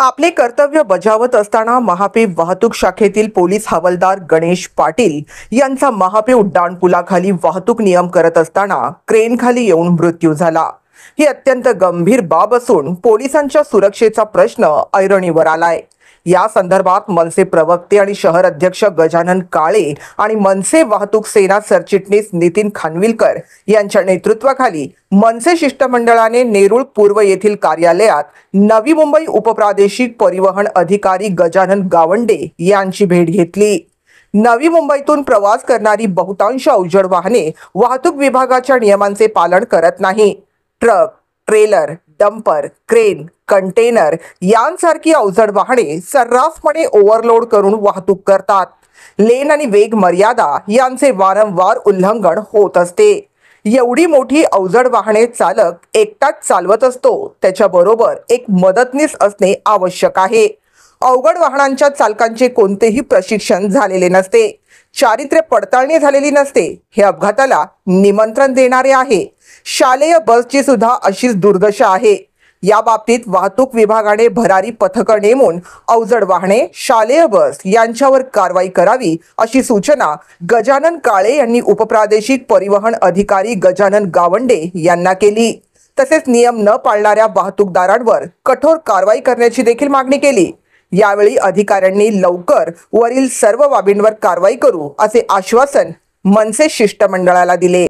आपले कर्तव्य बजावत असताना महापी वाहतूक शाखेतील पोलीस हवालदार गणेश पाटील यांचा महापी उड्डाणपुलाखाली वाहतूक नियम करत असताना क्रेनखाली येऊन मृत्यू झाला। ही अत्यंत गंभीर बाब असून पोलिसांच्या सुरक्षेचा प्रश्न ऐरणीवर आलाय। या संदर्भात मनसे प्रवक्ते आणि शहर अध्यक्ष गजानन काळे आणि मनसे वाहतूक सेना सरचिटणीस नितीन खानविलकर यांच्या नेतृत्वाखाली मनसे शिष्टमंडळाने नेरूळ पूर्व येथील कार्यालयात नवी मुंबई उपप्रादेशिक परिवहन अधिकारी गजानन गावंडे यांची भेट घेतली। नवी मुंबईतून प्रवास करणारी बहुतांश अवजड वाहने वाहतूक विभागाच्या नियमांचे पालन करत नाही। Truck, trailer, dumper, crane, container यांसारखी अवजड वाहने सर्रासपणे ओव्हरलोड करून वाहतूक करतात। लेन आणि वेग मर्यादा यांचे वारंवार उल्लंघन होत असते। एवढी मोठी अवजड वाहने चालक एकटाच चालवत असतो, त्याच्याबरोबर एक मदतनीस असणे आवश्यक आहे। अवघड वाहनांच्या चालकांचे कोणतेही प्रशिक्षण झालेले नसते, चारित्र्य पडताळणी झालेली नसते, हे अपघाताला निमंत्रण देणारे आहे। शालेय बसची सुद्धा अशीच दुर्दशा आहे। या बाबतीत वाहतूक विभागाने भरारी पथकं नेमून अवजड वाहने, शालेय बस यांच्यावर कारवाई करावी अशी सूचना गजानन काळे यांनी उपप्रादेशिक परिवहन अधिकारी गजानन गावंडे यांना केली। तसेच नियम न पाळणाऱ्या वाहतूकदारांवर कठोर कारवाई करण्याची देखील मागणी केली। यावेळी अधिकाऱ्यांनी लवकर वरील सर्व बाबींवर कारवाई करू असे आश्वासन मनसे शिष्टमंडळाला दिले।